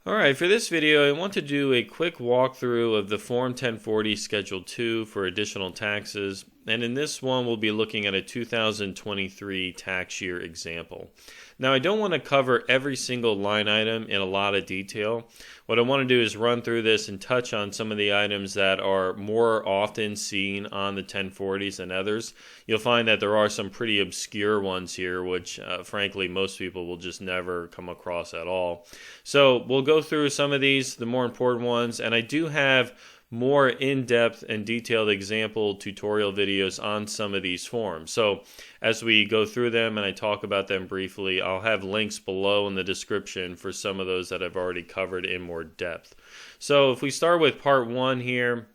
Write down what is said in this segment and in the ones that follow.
Alright, for this video I want to do a quick walkthrough of the Form 1040 Schedule 2 for additional taxes, and in this one we'll be looking at a 2023 tax year example. Now I don't want to cover every single line item in a lot of detail. What I want to do is run through this and touch on some of the items that are more often seen on the 1040s than others. You'll find that there are some pretty obscure ones here which frankly most people will just never come across at all. So we'll go through some of these, the more important ones, and I do have more in-depth and detailed example tutorial videos on some of these forms. So as we go through them and I talk about them briefly, I'll have links below in the description for some of those that I've already covered in more depth. So if we start with part 1 here,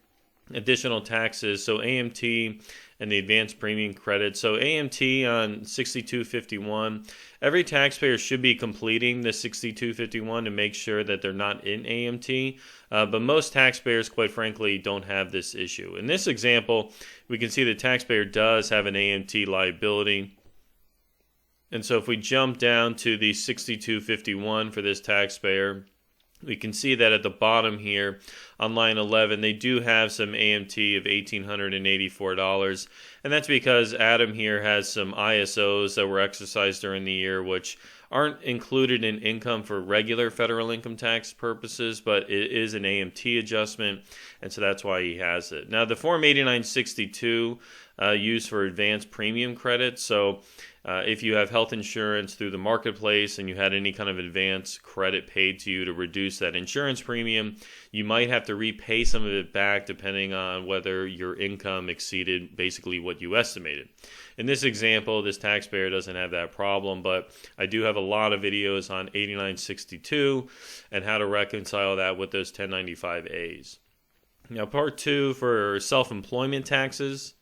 additional taxes, so AMT and the advanced premium credit. So AMT on 6251, every taxpayer should be completing the 6251 to make sure that they're not in AMT, but most taxpayers, quite frankly, don't have this issue. In this example, we can see the taxpayer does have an AMT liability. And so if we jump down to the 6251 for this taxpayer, we can see that at the bottom here on line 11 they do have some AMT of $1,884, and that's because Adam here has some ISOs that were exercised during the year which aren't included in income for regular federal income tax purposes, but it is an AMT adjustment, and so that's why he has it. Now the Form 8962 used for advanced premium credit, so if you have health insurance through the marketplace and you had any kind of advance credit paid to you to reduce that insurance premium, you might have to repay some of it back depending on whether your income exceeded basically what you estimated. In this example, this taxpayer doesn't have that problem, but I do have a lot of videos on 8962 and how to reconcile that with those 1095As. Now, part 2 for self-employment taxes.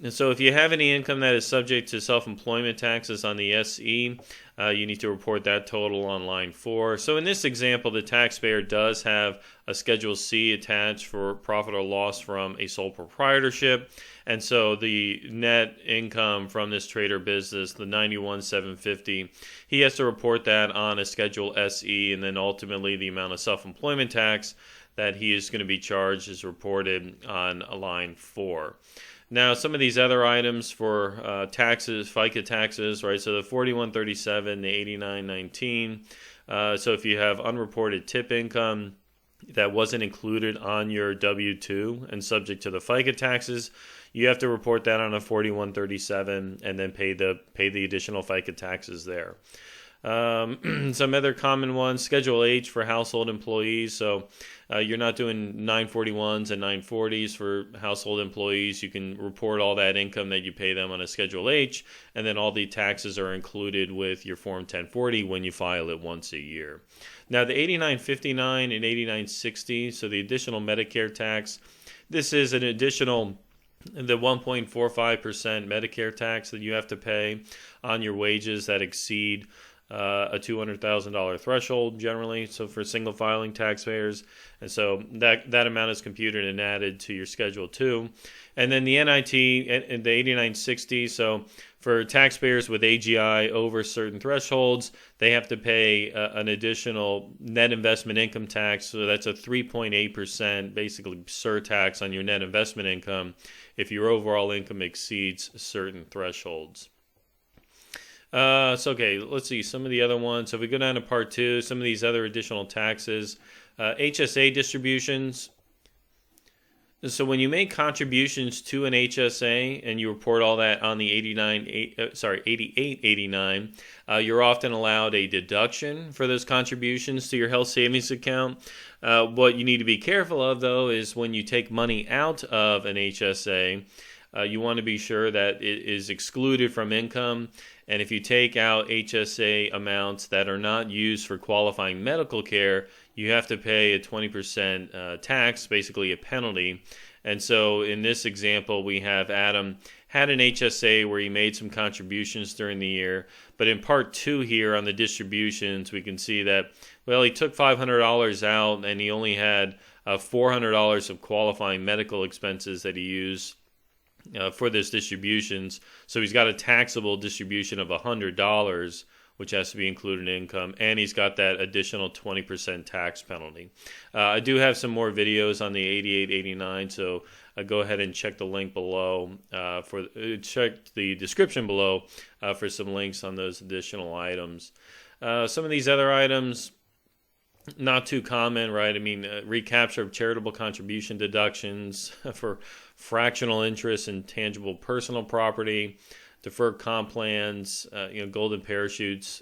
And so if you have any income that is subject to self-employment taxes on the SE, you need to report that total on line 4. So in this example, the taxpayer does have a Schedule C attached for profit or loss from a sole proprietorship. And so the net income from this trade or business, the $91,750, he has to report that on a Schedule SE, and then ultimately the amount of self-employment tax that he is going to be charged is reported on line 4. Now, some of these other items for taxes, FICA taxes, right? So the 4137, the 8919. So if you have unreported tip income that wasn't included on your W-2 and subject to the FICA taxes, you have to report that on a 4137 and then pay the additional FICA taxes there. Some other common ones, Schedule H for household employees. So you're not doing 941s and 940s for household employees. You can report all that income that you pay them on a Schedule H, and then all the taxes are included with your Form 1040 when you file it once a year. Now the 8959 and 8960, so the additional Medicare tax, this is an additional the 1.45% Medicare tax that you have to pay on your wages that exceed a $200,000 threshold generally, so for single filing taxpayers, and so that amount is computed and added to your Schedule 2. And then the NIT and the 8960, so for taxpayers with AGI over certain thresholds, they have to pay an additional net investment income tax, so that's a 3.8% basically surtax on your net investment income if your overall income exceeds certain thresholds. Okay, let's see some of the other ones. So if we go down to part 2, some of these other additional taxes, HSA distributions. So when you make contributions to an HSA and you report all that on the 8889, you're often allowed a deduction for those contributions to your health savings account. What you need to be careful of, though, is when you take money out of an HSA, you want to be sure that it is excluded from income. And if you take out HSA amounts that are not used for qualifying medical care, you have to pay a 20% tax, basically a penalty. And so in this example, we have Adam had an HSA where he made some contributions during the year. But in part 2 here on the distributions, we can see that, well, he took $500 out and he only had $400 of qualifying medical expenses that he used for this distributions. So he's got a taxable distribution of $100 which has to be included in income, and he's got that additional 20% tax penalty. I do have some more videos on the 88, 89, so go ahead and check the link below check the description below for some links on those additional items. Some of these other items, not too common, right? I mean, recapture of charitable contribution deductions for fractional interest in tangible personal property, deferred comp plans, golden parachutes.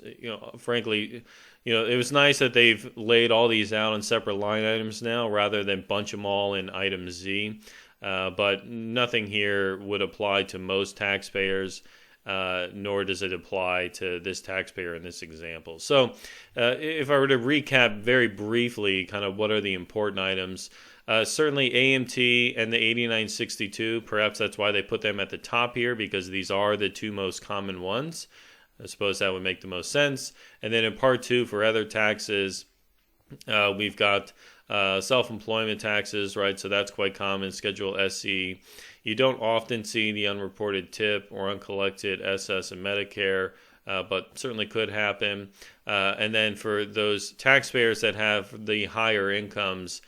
Frankly, it was nice that they've laid all these out on separate line items now rather than bunch them all in item Z. But nothing here would apply to most taxpayers, nor does it apply to this taxpayer in this example. So if I were to recap very briefly kind of what are the important items, certainly AMT and the 8962, perhaps that's why they put them at the top here, because these are the two most common ones. I suppose that would make the most sense. And then in part 2 for other taxes, we've got self-employment taxes, right? So that's quite common, Schedule SE. You don't often see the unreported tip or uncollected SS and Medicare, but certainly could happen. And then for those taxpayers that have the higher incomes,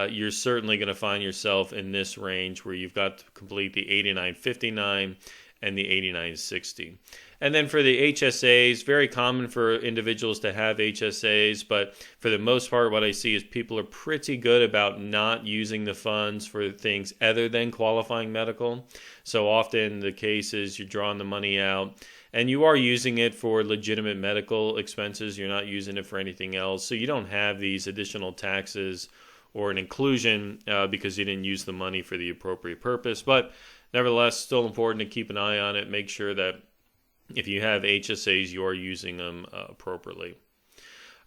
you're certainly going to find yourself in this range where you've got to complete the 8959 and the 8960. And then for the HSAs, very common for individuals to have HSAs, but for the most part, what I see is people are pretty good about not using the funds for things other than qualifying medical. So often the case is you're drawing the money out and you are using it for legitimate medical expenses. You're not using it for anything else. So you don't have these additional taxes or an inclusion because you didn't use the money for the appropriate purpose. But nevertheless, still important to keep an eye on it. Make sure that if you have HSAs, you are using them appropriately.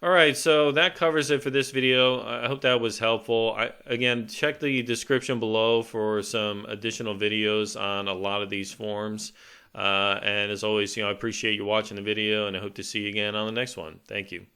All right, so that covers it for this video. I hope that was helpful. Again, check the description below for some additional videos on a lot of these forms. And as always, I appreciate you watching the video, and I hope to see you again on the next one. Thank you.